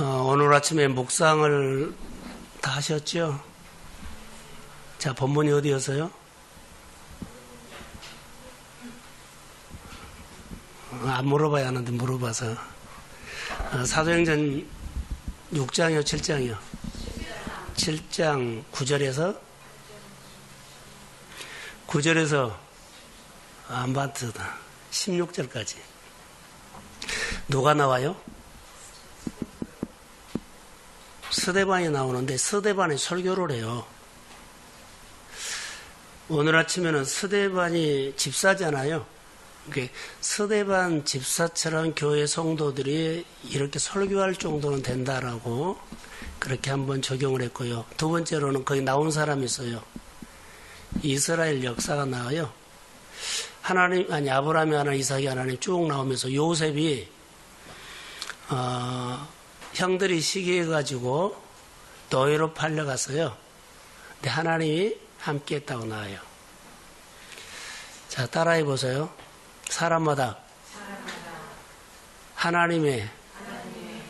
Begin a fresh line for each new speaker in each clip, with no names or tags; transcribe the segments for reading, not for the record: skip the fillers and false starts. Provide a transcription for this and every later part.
오늘 아침에 묵상을 다 하셨죠? 자, 본문이 어디였어요? 안 물어봐야 하는데 물어봐서. 사도행전 6장이요, 7장이요? 7장 9절에서 안바트다 16절까지. 누가 나와요? 스데반이 나오는데 스데반이 설교를 해요. 오늘 아침에는 스데반이 집사잖아요. 스데반 집사처럼 교회 성도들이 이렇게 설교할 정도는 된다라고 그렇게 한번 적용을 했고요. 두 번째로는 거기 나온 사람이 있어요. 이스라엘 역사가 나와요. 아브라함이 하나님, 이삭이 하나님 쭉 나오면서 요셉이 형들이 시기해가지고 노예로 팔려갔어요. 근데 하나님이 함께 했다고 나와요. 자, 따라해 보세요. 사람마다 하나님의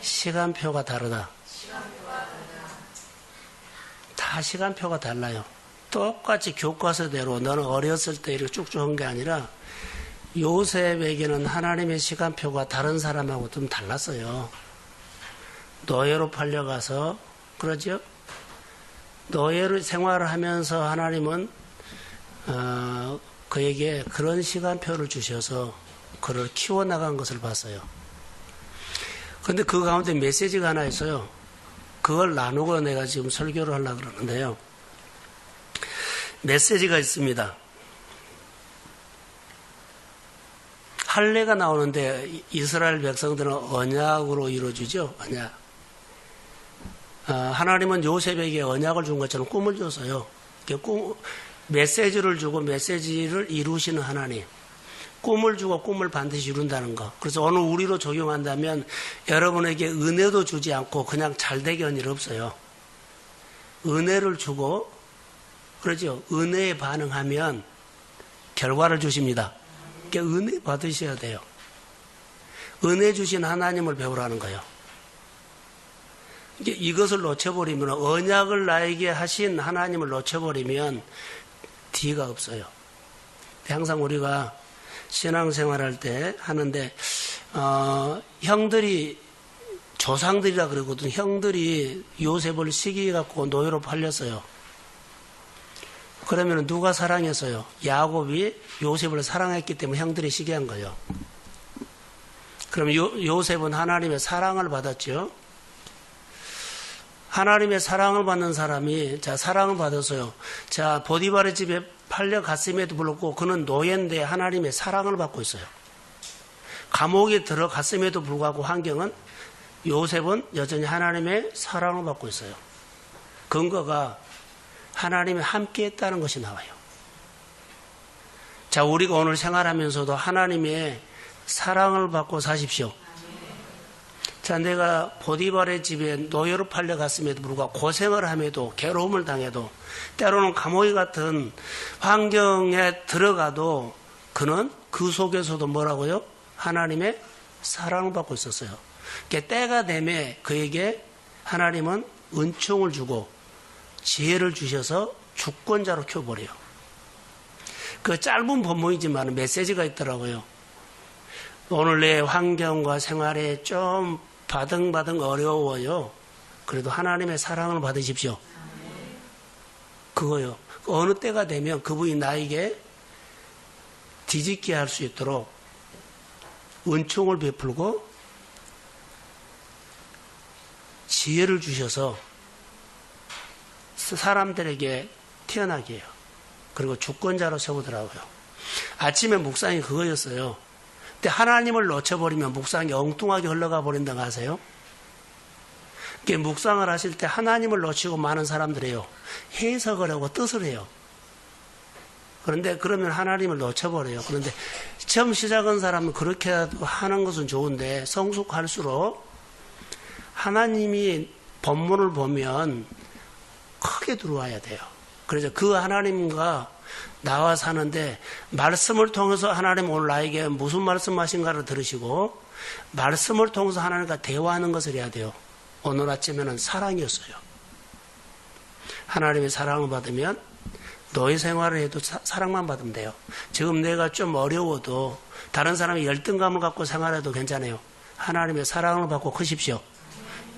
시간표가 다르다. 다 시간표가 달라요. 똑같이 교과서대로 너는 어렸을 때 이렇게 쭉쭉 한 게 아니라 요셉에게는 하나님의 시간표가 다른 사람하고 좀 달랐어요. 노예로 팔려가서 그러죠? 노예로 생활을 하면서 하나님은 그에게 그런 시간표를 주셔서 그를 키워나간 것을 봤어요. 그런데 그 가운데 메시지가 하나 있어요. 그걸 나누고 내가 지금 설교를 하려고 그러는데요. 메시지가 있습니다. 할례가 나오는데 이스라엘 백성들은 언약으로 이루어지죠. 언약. 하나님은 요셉에게 언약을 준 것처럼 꿈을 줬어요. 메시지를 주고 메시지를 이루시는 하나님. 꿈을 주고 꿈을 반드시 이룬다는 거. 그래서 오늘 우리로 적용한다면 여러분에게 은혜도 주지 않고 그냥 잘되게 한 일 없어요. 은혜를 주고, 그러죠. 은혜에 반응하면 결과를 주십니다. 그러니까 은혜 받으셔야 돼요. 은혜 주신 하나님을 배우라는 거예요. 이것을 놓쳐버리면, 언약을 나에게 하신 하나님을 놓쳐버리면 뒤가 없어요. 항상 우리가 신앙생활할 때 하는데 형들이 조상들이라 그러거든. 형들이 요셉을 시기해갖고 노예로 팔렸어요. 그러면 누가 사랑했어요? 야곱이 요셉을 사랑했기 때문에 형들이 시기한 거예요. 그럼 요셉은 하나님의 사랑을 받았죠. 하나님의 사랑을 받는 사람이, 자, 사랑을 받았어요. 자, 보디발의 집에 팔려갔음에도 불구하고 그는 노예인데 하나님의 사랑을 받고 있어요. 감옥에 들어갔음에도 불구하고 환경은 요셉은 여전히 하나님의 사랑을 받고 있어요. 근거가 하나님이 함께 했다는 것이 나와요. 자, 우리가 오늘 생활하면서도 하나님의 사랑을 받고 사십시오. 자, 내가 보디발의 집에 노예로 팔려갔음에도 불구하고 고생을 함에도 괴로움을 당해도 때로는 감옥 같은 환경에 들어가도 그는 그 속에서도 뭐라고요? 하나님의 사랑을 받고 있었어요. 때가 되면 그에게 하나님은 은총을 주고 지혜를 주셔서 주권자로 키워버려요. 그 짧은 본문이지만 메시지가 있더라고요. 오늘 내 환경과 생활에 좀 바등바등 어려워요. 그래도 하나님의 사랑을 받으십시오. 그거요. 어느 때가 되면 그분이 나에게 뒤집게 할 수 있도록 은총을 베풀고 지혜를 주셔서 사람들에게 태어나게 해요. 그리고 주권자로 세우더라고요. 아침에 묵상이 그거였어요. 근데 하나님을 놓쳐버리면 묵상이 엉뚱하게 흘러가 버린다고 하세요. 묵상을 하실 때 하나님을 놓치고 많은 사람들이에요. 해석을 하고 뜻을 해요. 그런데 그러면 하나님을 놓쳐버려요. 그런데 처음 시작한 사람은 그렇게 하는 것은 좋은데 성숙할수록 하나님이 본문을 보면 크게 들어와야 돼요. 그래서 그 하나님과 나와 사는데 말씀을 통해서 하나님 오늘 나에게 무슨 말씀하신가를 들으시고 말씀을 통해서 하나님과 대화하는 것을 해야 돼요. 오늘 아침에는 사랑이었어요. 하나님의 사랑을 받으면 노예 생활을 해도 사랑만 받으면 돼요. 지금 내가 좀 어려워도 다른 사람이 열등감을 갖고 생활해도 괜찮아요. 하나님의 사랑을 받고 크십시오.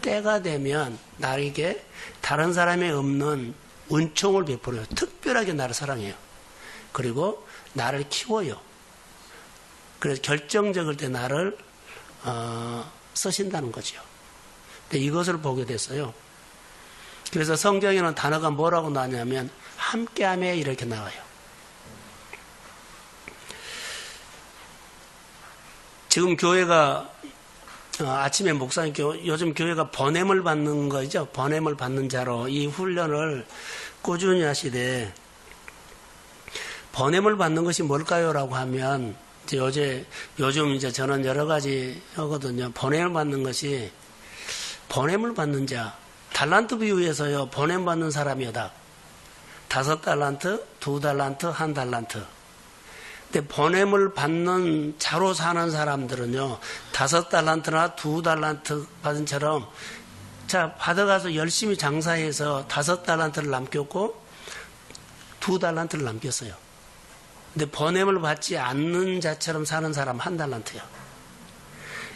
때가 되면 나에게 다른 사람이 없는 은총을 베풀어요. 특별하게 나를 사랑해요. 그리고 나를 키워요. 그래서 결정적일 때 나를 쓰신다는 거죠. 근데 이것을 보게 됐어요. 그래서 성경에는 단어가 뭐라고 나냐면 함께하며 이렇게 나와요. 지금 교회가 아침에 목사님 요즘 교회가 번냄을 받는 거죠. 번냄을 받는 자로 이 훈련을 꾸준히 하시되 번냄을 받는 것이 뭘까요? 라고 하면 요즘 이제 저는 여러 가지 하거든요. 번냄을 받는 것이 번냄을 받는 자 달란트 비유에서요. 번냄 받는 사람이다. 5달란트, 2달란트, 1달란트. 근데 번냄을 받는 자로 사는 사람들은요, 5달란트나 2달란트 받은 처럼, 자, 받아가서 열심히 장사해서 5달란트를 남겼고, 2달란트를 남겼어요. 근데 번냄을 받지 않는 자처럼 사는 사람 1달란트요.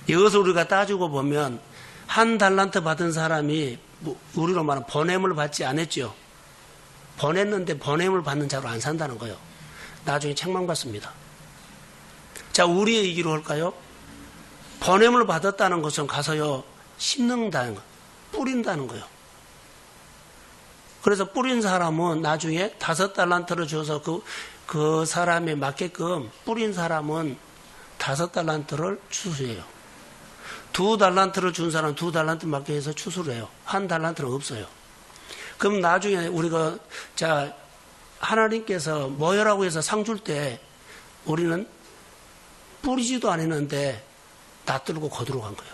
이것을 우리가 따지고 보면, 1달란트 받은 사람이, 우리로 말하면 번냄을 받지 않았죠. 번했는데 번냄을 받는 자로 안 산다는 거예요. 나중에 책망받습니다. 자, 우리의 얘기로 할까요? 번냄을 받았다는 것은 가서요, 심는다는 거, 뿌린다는 거예요. 그래서 뿌린 사람은 나중에 5달란트를 줘서 그 사람에 맞게끔 뿌린 사람은 5달란트를 추수해요. 2달란트를 준 사람은 2달란트 맞게 해서 추수를 해요. 1달란트는 없어요. 그럼 나중에 우리가, 자, 하나님께서 모여라고 해서 상 줄 때 우리는 뿌리지도 않았는데 낯들고 거두러 간 거예요.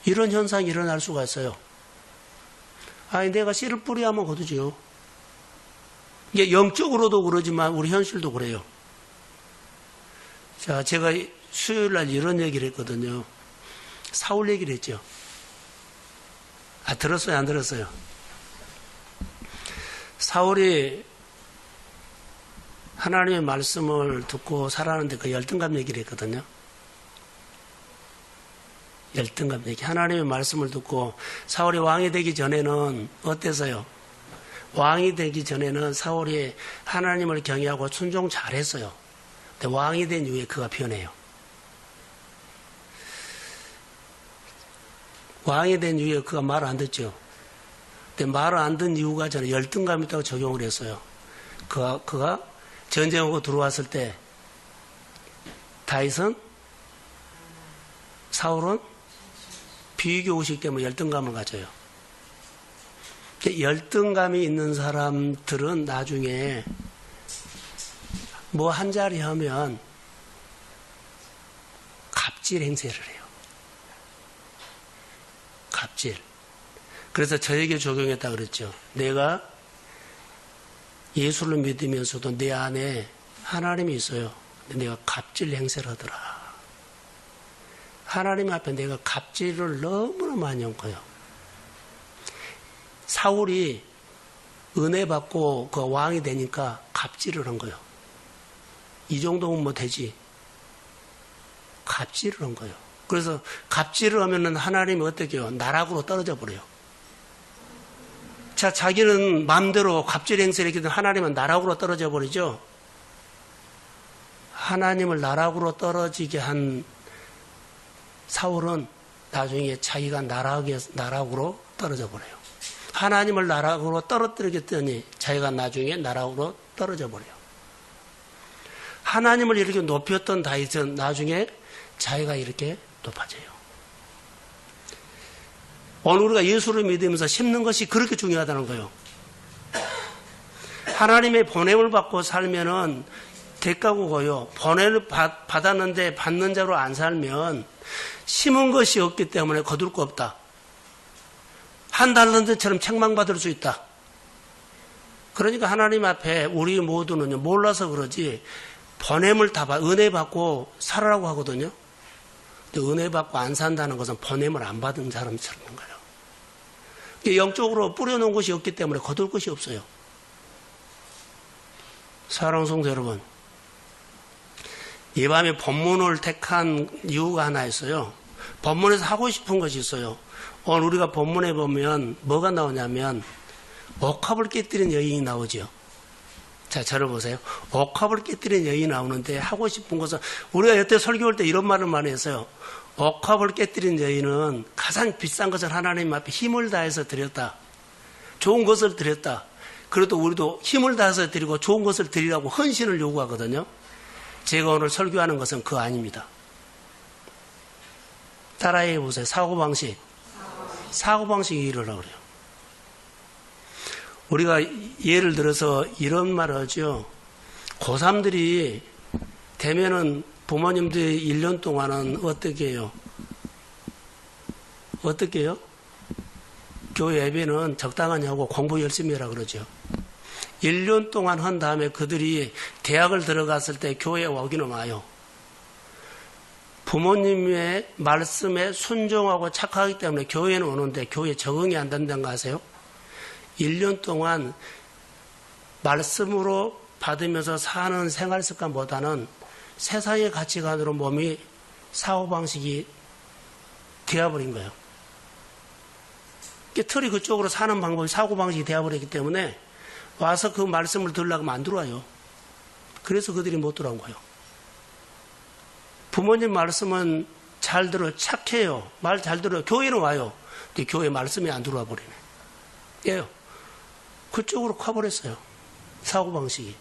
이런 현상이 일어날 수가 있어요. 아니, 내가 씨를 뿌리하면 거두지요. 이게 영적으로도 그러지만 우리 현실도 그래요. 자, 제가 수요일 날 이런 얘기를 했거든요. 사울 얘기를 했죠. 들었어요? 안 들었어요? 사울이 하나님의 말씀을 듣고 살아가는데 그 열등감 얘기를 했거든요. 열등감 얘기. 하나님의 말씀을 듣고 사울이 왕이 되기 전에는 어땠어요? 왕이 되기 전에는 사울이 하나님을 경외하고 순종 잘했어요. 근데 왕이 된 이후에 그가 변해요. 왕이 된 이후에 그가 말을 안 듣죠. 근데 말을 안 듣는 이유가 저는 열등감이 있다고 적용을 했어요. 그가 전쟁하고 들어왔을 때 다윗은 사울은 비교 의식 때문에 열등감을 가져요. 열등감이 있는 사람들은 나중에 뭐 한 자리 하면 갑질 행세를 해요. 갑질. 그래서 저에게 적용했다 그랬죠. 내가 예수를 믿으면서도 내 안에 하나님이 있어요. 근데 내가 갑질 행세를 하더라. 하나님 앞에 내가 갑질을 너무나 많이 한 거예요. 사울이 은혜 받고 그 왕이 되니까 갑질을 한 거예요. 이 정도면 뭐 되지. 갑질을 한 거예요. 그래서 갑질을 하면은 하나님이 어떻게 해요? 나락으로 떨어져 버려요. 자, 자기는 마음대로 갑질 행세를 했기 때문에 하나님은 나락으로 떨어져 버리죠. 하나님을 나락으로 떨어지게 한 사울은 나중에 자기가 나락으로 떨어져 버려요. 하나님을 나락으로 떨어뜨리겠더니 자기가 나중에 나락으로 떨어져 버려요. 하나님을 이렇게 높였던 다윗은 나중에 자기가 이렇게 높아져요. 오늘 우리가 예수를 믿으면서 심는 것이 그렇게 중요하다는 거예요. 하나님의 보냄을 받고 살면은 대가고 고요. 보냄을 받았는데 받는 자로 안 살면 심은 것이 없기 때문에 거둘 거 없다. 1달란트처럼 책망받을 수 있다. 그러니까 하나님 앞에 우리 모두는 몰라서 그러지 보냄을 다 은혜 받고 살아라고 하거든요. 근데 은혜 받고 안 산다는 것은 보냄을 안 받은 사람처럼 거예요. 영적으로 뿌려놓은 것이 없기 때문에 거둘 것이 없어요. 사랑하는 성도 여러분, 이 밤에 본문을 택한 이유가 하나 있어요. 본문에서 하고 싶은 것이 있어요. 오늘 우리가 본문에 보면 뭐가 나오냐면 옥합을 깨뜨린 여인이 나오죠. 자, 저를 보세요. 옥합을 깨뜨린 여인이 나오는데 하고 싶은 것은 우리가 여태 설교할 때 이런 말을 많이 했어요. 옥합을 깨뜨린 여인은 가장 비싼 것을 하나님 앞에 힘을 다해서 드렸다. 좋은 것을 드렸다. 그래도 우리도 힘을 다해서 드리고 좋은 것을 드리라고 헌신을 요구하거든요. 제가 오늘 설교하는 것은 그거 아닙니다. 따라해 보세요. 사고방식. 사고방식이 이러라고 그래요. 우리가 예를 들어서 이런 말을 하죠. 고3들이 되면은 부모님들이 1년 동안은 어떻게 해요? 어떻게 해요? 교회 예배는 적당하게 하고 공부 열심히 해라 그러죠. 1년 동안 한 다음에 그들이 대학을 들어갔을 때 교회에 오기는 와요. 부모님의 말씀에 순종하고 착하기 때문에 교회는 오는데 교회에 적응이 안 된다는 거 아세요? 1년 동안 말씀으로 받으면서 사는 생활 습관보다는 세상의 가치관으로 몸이 사고방식이 되어버린 거예요. 틀이 그쪽으로 사는 방법이 사고방식이 되어버렸기 때문에 와서 그 말씀을 들으려고 하면 안 들어와요. 그래서 그들이 못 들어온 거예요. 부모님 말씀은 잘 들어요. 착해요. 말 잘 들어요. 교회는 와요. 근데 교회 말씀이 안 들어와 버리네. 예요. 그쪽으로 가버렸어요. 사고방식이.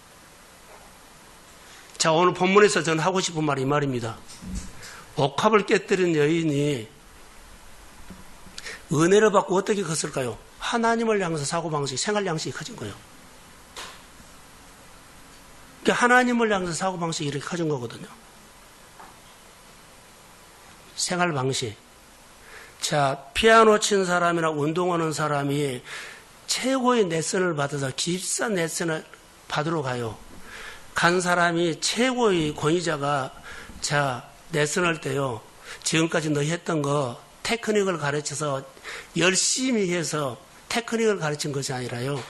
자, 오늘 본문에서 저는 하고 싶은 말이 이 말입니다. 옥합을 깨뜨린 여인이 은혜를 받고 어떻게 컸을까요? 하나님을 향해서 사고방식, 생활 양식이 커진 거예요. 그러니까 하나님을 향해서 사고방식이 이렇게 커진 거거든요. 생활 방식. 자, 피아노 친 사람이나 운동하는 사람이 최고의 레슨을 받아서 비싼 레슨을 받으러 가요. 간 사람이 최고의 권위자가 자, 레슨할 때요. 지금까지 너 했던 거 테크닉을 가르쳐서 열심히 해서 테크닉을 가르친 것이 아니라요.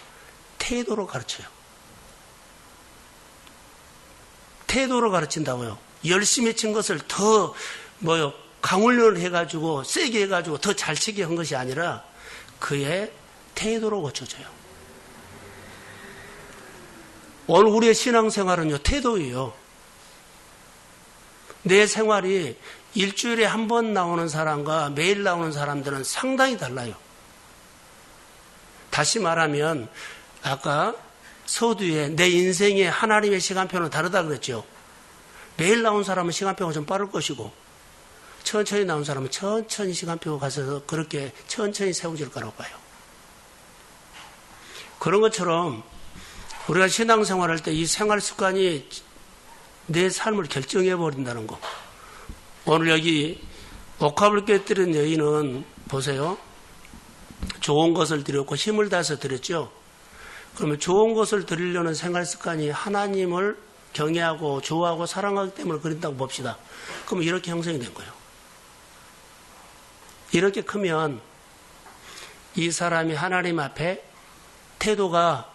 태도로 가르쳐요. 태도로 가르친다고요. 열심히 친 것을 더 강훈련을 해가지고 세게 해가지고 더 잘 치게 한 것이 아니라 그의 태도로 고쳐져요. 오늘 우리의 신앙생활은요. 태도예요. 내 생활이 일주일에 한 번 나오는 사람과 매일 나오는 사람들은 상당히 달라요. 다시 말하면 아까 서두에 내 인생의 하나님의 시간표는 다르다 그랬죠. 매일 나온 사람은 시간표가 좀 빠를 것이고 천천히 나온 사람은 천천히 시간표가 가서 그렇게 천천히 세워질 거라고 봐요. 그런 것처럼 우리가 신앙생활할 때 이 생활 습관이 내 삶을 결정해 버린다는 거. 오늘 여기 옥합을 깨뜨린 여인은 보세요. 좋은 것을 드렸고 힘을 다해서 드렸죠. 그러면 좋은 것을 드리려는 생활 습관이 하나님을 경외하고 좋아하고 사랑하기 때문에 그런다고 봅시다. 그러면 이렇게 형성이 된 거예요. 이렇게 크면 이 사람이 하나님 앞에 태도가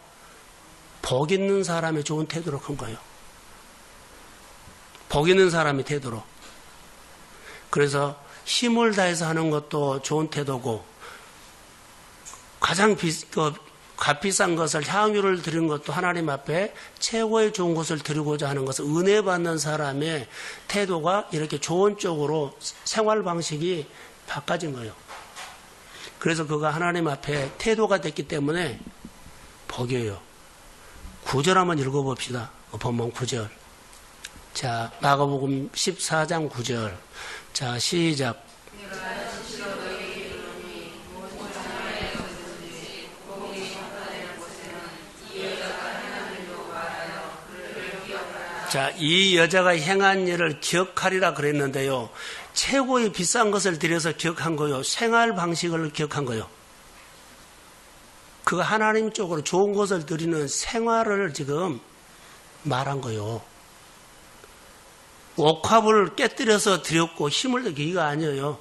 복 있는 사람의 좋은 태도로 큰 거예요. 복 있는 사람의 태도로. 그래서 힘을 다해서 하는 것도 좋은 태도고 가장 값비싼 것을 향유를 드리는 것도 하나님 앞에 최고의 좋은 것을 드리고자 하는 것은 은혜 받는 사람의 태도가 이렇게 좋은 쪽으로 생활 방식이 바꿔진 거예요. 그래서 그가 하나님 앞에 태도가 됐기 때문에 복이에요. 9절 한번 읽어봅시다. 본문 9절. 자, 마가복음 14장 9절. 자, 시작. 자, 이 여자가 행한 일을 기억하리라 그랬는데요. 최고의 비싼 것을 들여서 기억한 거요. 생활 방식을 기억한 거요. 그 하나님 쪽으로 좋은 것을 드리는 생활을 지금 말한 거요. 옥합을 깨뜨려서 드렸고 힘을 들기가 아니에요.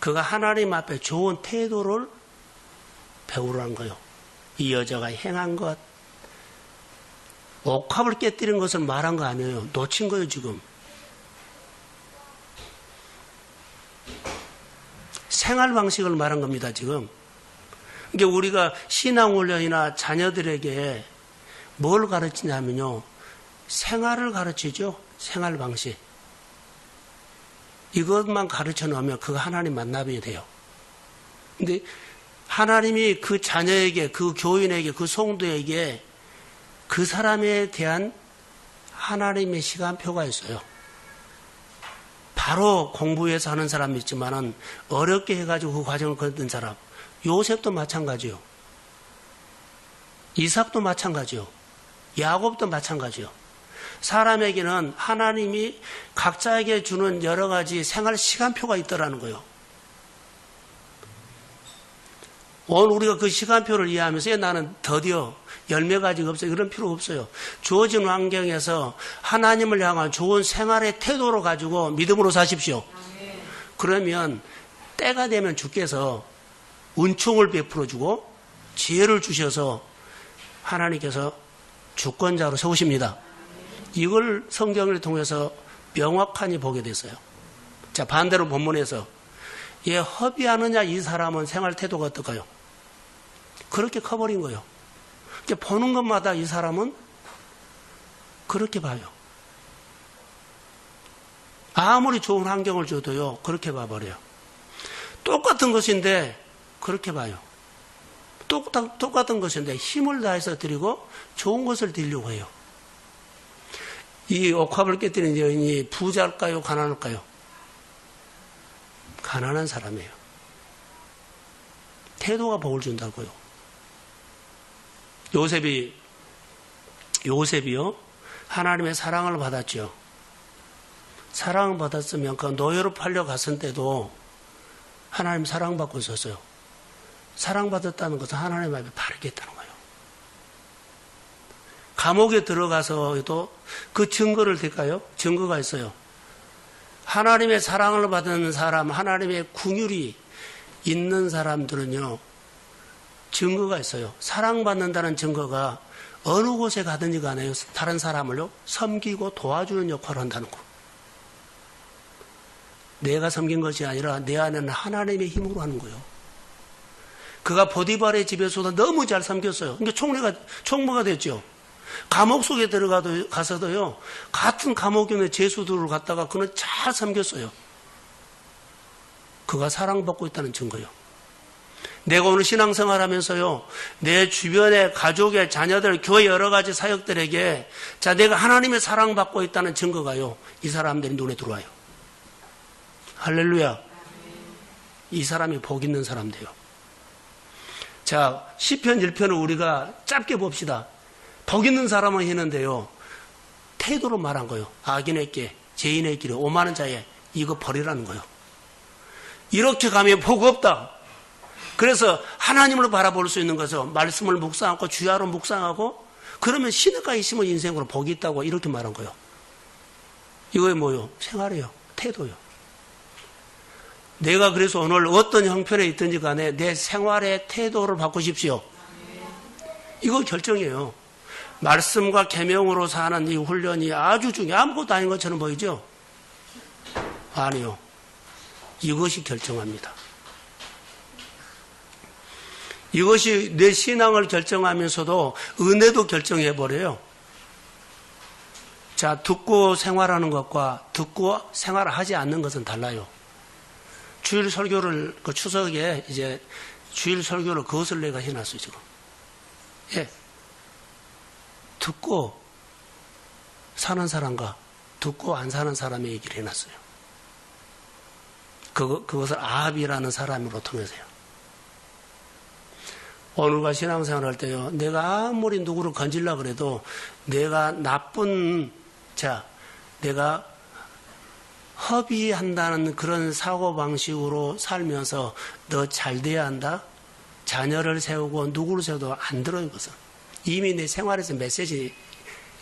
그가 하나님 앞에 좋은 태도를 배우라는 거예요. 이 여자가 행한 것, 옥합을 깨뜨린 것을 말한 거 아니에요. 놓친 거예요, 지금. 생활 방식을 말한 겁니다, 지금. 그러니까 우리가 신앙훈련이나 자녀들에게 뭘 가르치냐면요. 생활을 가르치죠. 생활 방식. 이것만 가르쳐 놓으면 그거 하나님 만나봐야 돼요. 근데 하나님이 그 자녀에게, 그 교인에게, 그 성도에게 그 사람에 대한 하나님의 시간표가 있어요. 바로 공부해서 하는 사람이 있지만은 어렵게 해가지고 그 과정을 거둔 사람. 요셉도 마찬가지요. 이삭도 마찬가지요. 야곱도 마찬가지요. 사람에게는 하나님이 각자에게 주는 여러 가지 생활 시간표가 있더라는 거예요. 오늘 우리가 그 시간표를 이해하면서 나는 드디어 열매 가지고 없어요. 그런 필요 없어요. 주어진 환경에서 하나님을 향한 좋은 생활의 태도로 가지고 믿음으로 사십시오. 그러면 때가 되면 주께서 은총을 베풀어주고 지혜를 주셔서 하나님께서 주권자로 세우십니다. 이걸 성경을 통해서 명확하니 보게 됐어요. 자, 반대로 본문에서 얘 허비하느냐 이 사람은 생활 태도가 어떨까요? 그렇게 커버린 거예요. 보는 것마다 이 사람은 그렇게 봐요. 아무리 좋은 환경을 줘도요, 그렇게 봐버려요. 똑같은 것인데 그렇게 봐요. 똑같은 것인데 힘을 다해서 드리고 좋은 것을 드리려고 해요. 이 옥합을 깨뜨린 여인이 부자일까요? 가난할까요? 가난한 사람이에요. 태도가 복을 준다고요. 요셉이요, 하나님의 사랑을 받았죠. 사랑을 받았으면 그 노예로 팔려갔을 때도 하나님 사랑받고 있었어요. 사랑받았다는 것은 하나님 앞에 바르게 했다는 거예요. 감옥에 들어가서도 그 증거를 댈까요? 증거가 있어요. 하나님의 사랑을 받는 사람, 하나님의 긍휼이 있는 사람들은요, 증거가 있어요. 사랑받는다는 증거가 어느 곳에 가든지 간에 다른 사람을요, 섬기고 도와주는 역할을 한다는 거. 내가 섬긴 것이 아니라 내 안에는 하나님의 힘으로 하는 거예요. 그가 보디발의 집에서도 너무 잘 섬겼어요. 그러니까 총무가 됐죠. 감옥 속에 가서도요, 같은 감옥에 있는 죄수들을 갖다가 그는 잘 섬겼어요. 그가 사랑받고 있다는 증거예요. 내가 오늘 신앙생활 하면서요, 내 주변의 가족의 자녀들, 교회 여러 가지 사역들에게, 자, 내가 하나님의 사랑받고 있다는 증거가요, 이 사람들이 눈에 들어와요. 할렐루야. 이 사람이 복 있는 사람 돼요. 자, 시편 1편을 우리가 짧게 봅시다. 복 있는 사람은 했는데요, 태도로 말한 거예요. 악인의 길, 죄인의 길에 오만한 자에 이거 버리라는 거예요. 이렇게 가면 복 없다. 그래서 하나님을 바라볼 수 있는 거죠. 말씀을 묵상하고 주야로 묵상하고 그러면 신의가 있으면 인생으로 복이 있다고 이렇게 말한 거예요. 이거에 뭐요? 생활이에요. 태도요. 내가 그래서 오늘 어떤 형편에 있든지 간에 내 생활의 태도를 바꾸십시오. 이거 결정이에요. 말씀과 계명으로 사는 이 훈련이 아주 중요해요. 아무것도 아닌 것처럼 보이죠? 아니요. 이것이 결정합니다. 이것이 내 신앙을 결정하면서도 은혜도 결정해버려요. 자, 듣고 생활하는 것과 듣고 생활하지 않는 것은 달라요. 주일 설교를, 그 추석에 이제 주일 설교를 그것을 내가 해놨어요, 지금. 예. 듣고 사는 사람과 듣고 안 사는 사람의 얘기를 해놨어요. 그것을 아합이라는 사람으로 통해서요. 오늘과 신앙생활 할 때요, 내가 아무리 누구를 건질라 그래도 내가 내가 허비한다는 그런 사고방식으로 살면서 너 잘 돼야 한다? 자녀를 세우고 누구를 세워도 안 들어요, 이것은. 이미 내 생활에서 메시지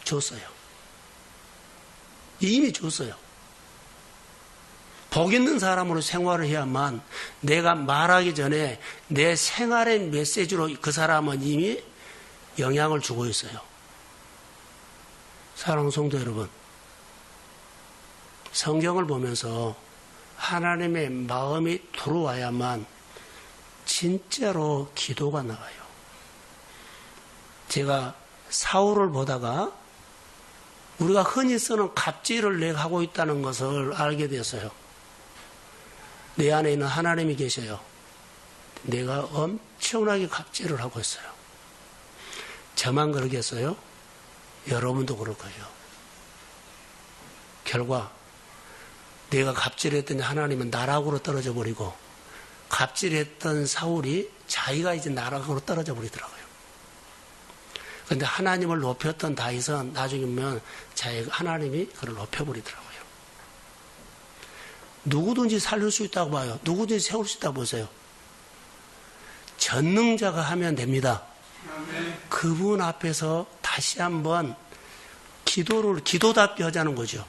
줬어요. 이미 줬어요. 복 있는 사람으로 생활을 해야만 내가 말하기 전에 내 생활의 메시지로 그 사람은 이미 영향을 주고 있어요. 사랑하는 성도 여러분, 성경을 보면서 하나님의 마음이 들어와야만 진짜로 기도가 나가요. 제가 사울을 보다가 우리가 흔히 쓰는 갑질을 내가 하고 있다는 것을 알게 되었어요. 내 안에 있는 하나님이 계셔요. 내가 엄청나게 갑질을 하고 있어요. 저만 그러겠어요? 여러분도 그럴 거예요. 결과 내가 갑질했더니 하나님은 나락으로 떨어져 버리고 갑질했던 사울이 자기가 이제 나락으로 떨어져 버리더라고요. 그런데 하나님을 높였던 다윗은 나중에 보면 하나님이 그를 높여버리더라고요. 누구든지 살릴 수 있다고 봐요. 누구든지 세울 수 있다고 보세요. 전능자가 하면 됩니다. 그분 앞에서 다시 한번 기도답게 하자는 거죠.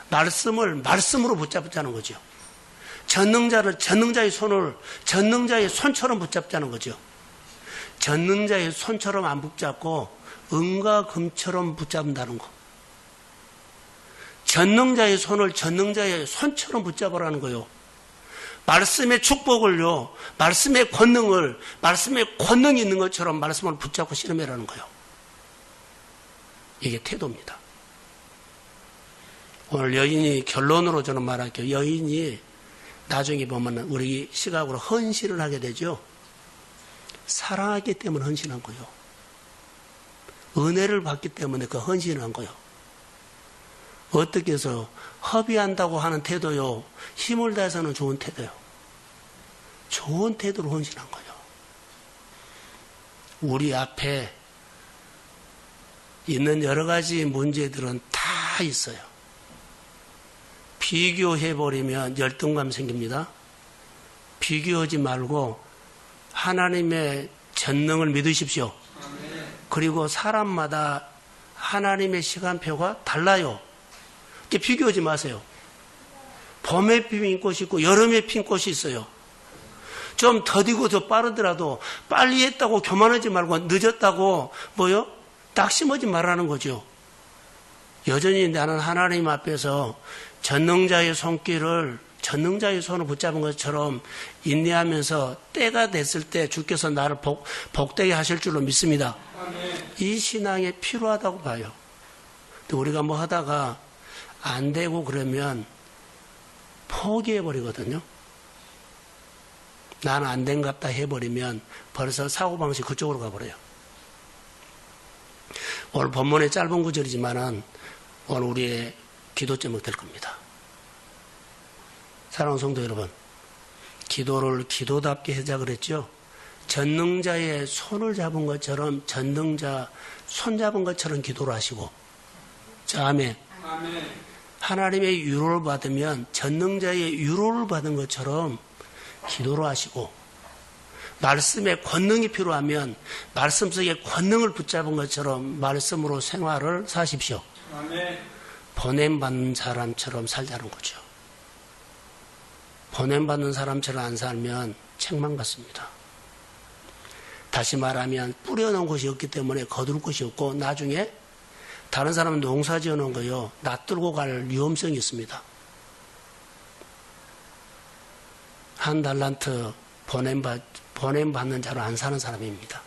말씀으로 붙잡자는 거죠. 전능자의 손을 전능자의 손처럼 붙잡자는 거죠. 전능자의 손처럼 안 붙잡고 은과 금처럼 붙잡는다는 거. 전능자의 손을 전능자의 손처럼 붙잡으라는 거요. 말씀의 축복을요, 말씀의 권능이 있는 것처럼 말씀을 붙잡고 씨름해라는 거요. 이게 태도입니다. 오늘 여인이 결론으로 저는 말할게요. 여인이 나중에 보면 우리 시각으로 헌신을 하게 되죠. 사랑하기 때문에 헌신한 거요. 은혜를 받기 때문에 그 헌신을 한 거요. 어떻게 해서 협의한다고 하는 태도요, 힘을 다해서는 좋은 태도요. 좋은 태도로 헌신한 거요. 우리 앞에 있는 여러 가지 문제들은 다 있어요. 비교해버리면 열등감 생깁니다. 비교하지 말고 하나님의 전능을 믿으십시오. 그리고 사람마다 하나님의 시간표가 달라요. 비교하지 마세요. 봄에 핀 꽃이 있고 여름에 핀 꽃이 있어요. 좀 더디고 더 빠르더라도 빨리 했다고 교만하지 말고 늦었다고 낙심하지 말라는 거죠. 여전히 나는 하나님 앞에서 전능자의 손을 붙잡은 것처럼 인내하면서 때가 됐을 때 주께서 나를 복되게 하실 줄로 믿습니다. 이 신앙이 필요하다고 봐요. 근데 우리가 하다가 안 되고 그러면 포기해버리거든요. 나는 안 된갑다 해버리면 벌써 사고방식 그쪽으로 가버려요. 오늘 본문의 짧은 구절이지만은 오늘 우리의 기도 제목 될 겁니다. 사랑하는 성도 여러분, 기도를 기도답게 하자 그랬죠. 전능자의 손을 잡은 것처럼 전능자 손 잡은 것처럼 기도를 하시고, 자, 아멘. 하나님의 위로를 받으면 전능자의 위로를 받은 것처럼 기도를 하시고, 말씀의 권능이 필요하면 말씀 속에 권능을 붙잡은 것처럼 말씀으로 생활을 사십시오. 보냄받는 사람처럼 살자는 거죠. 보냄받는 사람처럼 안 살면 책망받습니다. 다시 말하면 뿌려놓은 곳이 없기 때문에 거둘 곳이 없고 나중에 다른 사람은 농사 지어놓은 거요, 놔두고 갈 위험성이 있습니다. 한 달란트 보냄받는 자로 안 사는 사람입니다.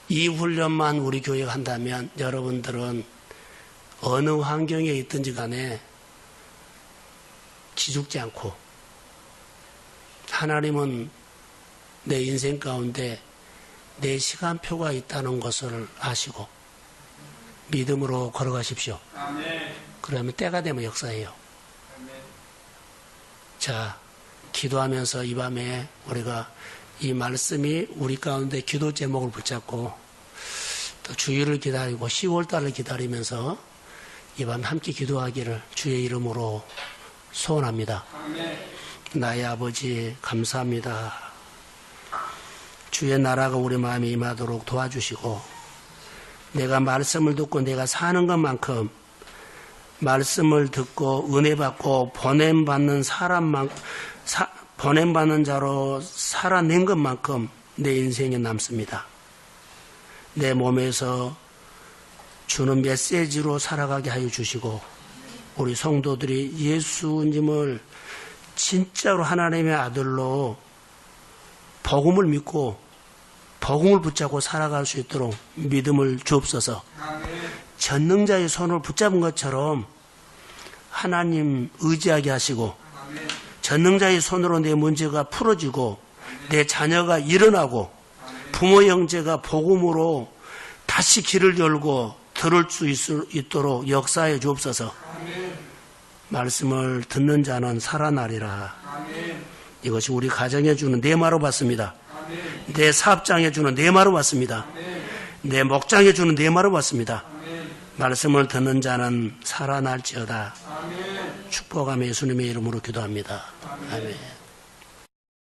이 훈련만 우리 교회가 한다면 여러분들은 어느 환경에 있든지 간에 기죽지 않고, 하나님은 내 인생 가운데 내 시간표가 있다는 것을 아시고 믿음으로 걸어가십시오. 그러면 때가 되면 역사해요. 자, 기도하면서 이 밤에 우리가 이 말씀이 우리 가운데 기도 제목을 붙잡고 또 주일을 기다리고 10월달을 기다리면서 이 밤 함께 기도하기를 주의 이름으로 소원합니다. 나의 아버지 감사합니다. 주의 나라가 우리 마음에 임하도록 도와주시고, 내가 말씀을 듣고 내가 사는 것만큼 말씀을 듣고 은혜 받고 보냄받는 보냄받는 자로 살아낸 것만큼 내 인생에 남습니다. 내 몸에서 주는 메시지로 살아가게 하여 주시고, 우리 성도들이 예수님을 진짜로 하나님의 아들로 복음을 믿고 복음을 붙잡고 살아갈 수 있도록 믿음을 주옵소서. 전능자의 손을 붙잡은 것처럼 하나님 의지하게 하시고, 전능자의 손으로 내 문제가 풀어지고 내 자녀가 일어나고 부모 형제가 복음으로 다시 길을 열고 들을 수 있도록 역사해 주옵소서. 말씀을 듣는 자는 살아나리라. 이것이 우리 가정에 주는 네마로 받습니다. 내 사업장에 주는 네마로 받습니다. 내 목장에 주는 네마로 받습니다. 말씀을 듣는 자는 살아날지어다. 축복하며 예수님의 이름으로 기도합니다. 아멘.